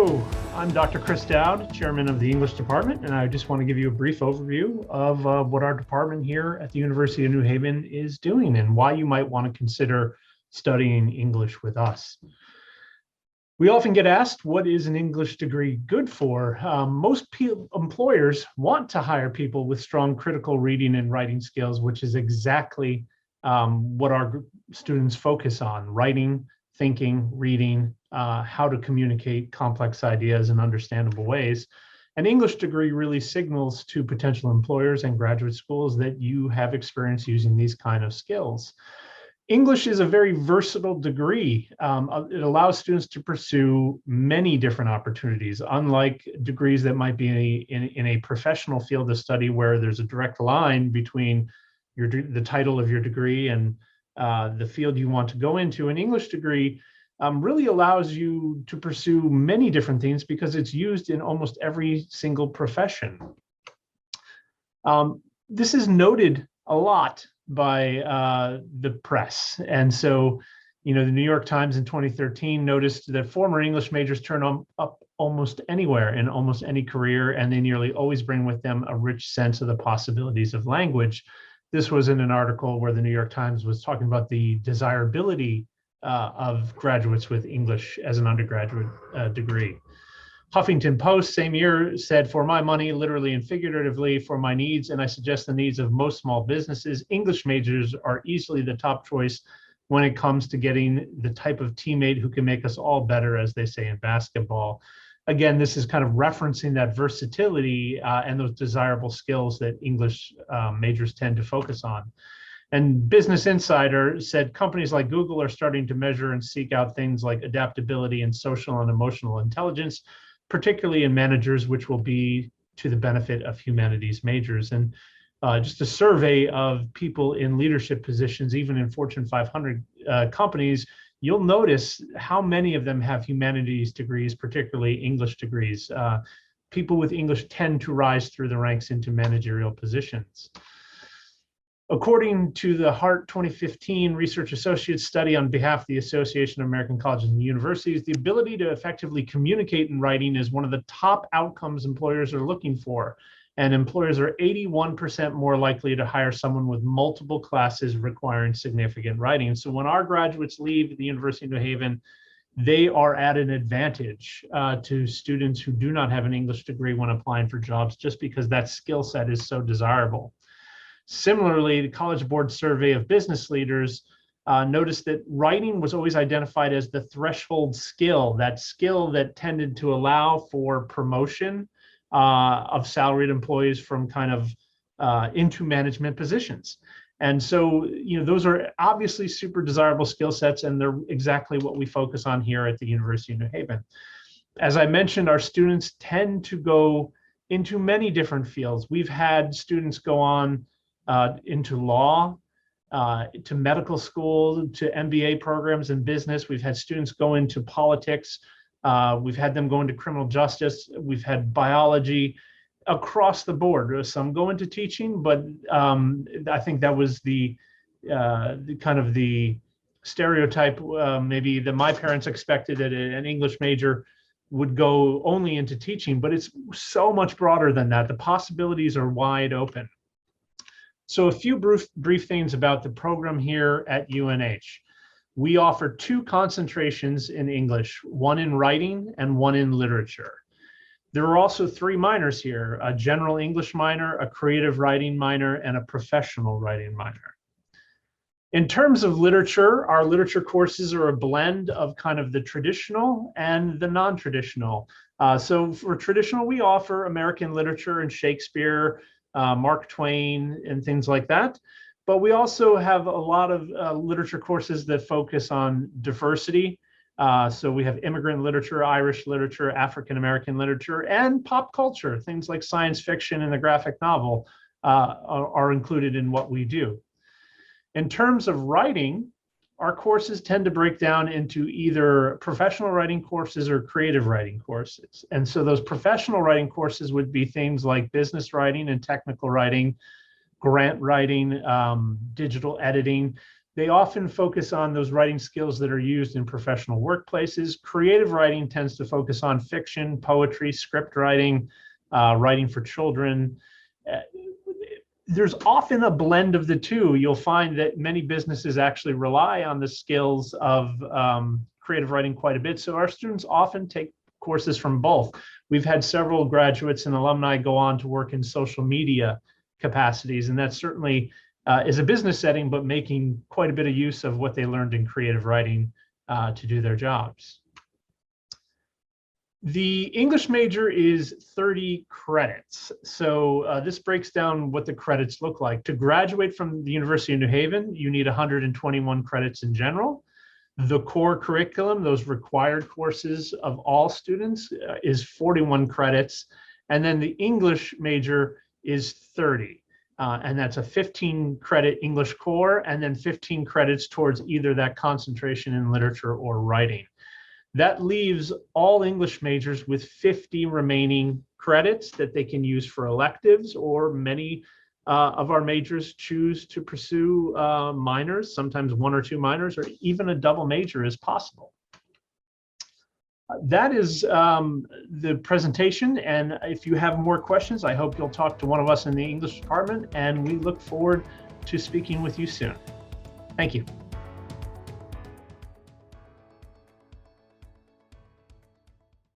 Hello, I'm Dr. Chris Dowd, Chairman of the English Department, and I just want to give you a brief overview of what our department here at the University of New Haven is doing and why you might want to consider studying English with us. We often get asked, what is an English degree good for? Most employers want to hire people with strong critical reading and writing skills, which is exactly what our students focus on: writing, thinking, reading, how to communicate complex ideas in understandable ways. An English degree really signals to potential employers and graduate schools that you have experience using these kind of skills. English is a very versatile degree. It allows students to pursue many different opportunities, unlike degrees that might be in a professional field of study where there's a direct line between the title of your degree and the field you want to go into. An English degree really allows you to pursue many different things because it's used in almost every single profession. This is noted a lot by the press. And so, the New York Times in 2013 noticed that former English majors turn up almost anywhere in almost any career, and they nearly always bring with them a rich sense of the possibilities of language. This was in an article where the New York Times was talking about the desirability of graduates with English as an undergraduate degree. Huffington Post, same year, said, "For my money, literally and figuratively, for my needs, and I suggest the needs of most small businesses, English majors are easily the top choice when it comes to getting the type of teammate who can make us all better," as they say in basketball. Again, this is kind of referencing that versatility and those desirable skills that English majors tend to focus on. And Business Insider said companies like Google are starting to measure and seek out things like adaptability and social and emotional intelligence, particularly in managers, which will be to the benefit of humanities majors. And just a survey of people in leadership positions, even in Fortune 500 companies, you'll notice how many of them have humanities degrees, particularly English degrees. People with English tend to rise through the ranks into managerial positions. According to the Hart 2015 Research Associates study on behalf of the Association of American Colleges and Universities, the ability to effectively communicate in writing is one of the top outcomes employers are looking for. And employers are 81% more likely to hire someone with multiple classes requiring significant writing. So when our graduates leave the University of New Haven, they are at an advantage to students who do not have an English degree when applying for jobs, just because that skill set is so desirable. Similarly, the College Board survey of business leaders noticed that writing was always identified as the threshold skill, that skill that tended to allow for promotion of salaried employees from kind of into management positions. And so, those are obviously super desirable skill sets, and they're exactly what we focus on here at the University of New Haven. As I mentioned, our students tend to go into many different fields. We've had students go on into law, to medical school, to MBA programs in business. We've had students go into politics. We've had them go into criminal justice. We've had biology across the board. Some go into teaching, but I think that was the kind of the stereotype maybe that my parents expected, that an English major would go only into teaching, but it's so much broader than that. The possibilities are wide open. So a few brief things about the program here at UNH. We offer 2 concentrations in English, one in writing and one in literature. There are also 3 minors here: a general English minor, a creative writing minor, and a professional writing minor. In terms of literature, our literature courses are a blend of kind of the traditional and the non-traditional. So for traditional, we offer American literature and Shakespeare, Mark Twain, and things like that. But we also have a lot of literature courses that focus on diversity. So we have immigrant literature, Irish literature, African-American literature, and pop culture. Things like science fiction and the graphic novel are included in what we do. In terms of writing, our courses tend to break down into either professional writing courses or creative writing courses. And so those professional writing courses would be things like business writing and technical writing, grant writing, digital editing. They often focus on those writing skills that are used in professional workplaces. Creative writing tends to focus on fiction, poetry, script writing, writing for children. There's often a blend of the two. You'll find that many businesses actually rely on the skills of creative writing quite a bit. So our students often take courses from both. We've had several graduates and alumni go on to work in social media capacities, and that certainly is a business setting, but making quite a bit of use of what they learned in creative writing to do their jobs. The English major is 30 credits. So this breaks down what the credits look like. To graduate from the University of New Haven, you need 121 credits in general. The core curriculum, those required courses of all students, is 41 credits. And then the English major is 30. And that's a 15 credit English core, and then 15 credits towards either that concentration in literature or writing. That leaves all English majors with 50 remaining credits that they can use for electives, or many of our majors choose to pursue minors, sometimes 1 or 2 minors, or even a double major is possible. That is the presentation, and if you have more questions, I hope you'll talk to one of us in the English department, and we look forward to speaking with you soon. Thank you.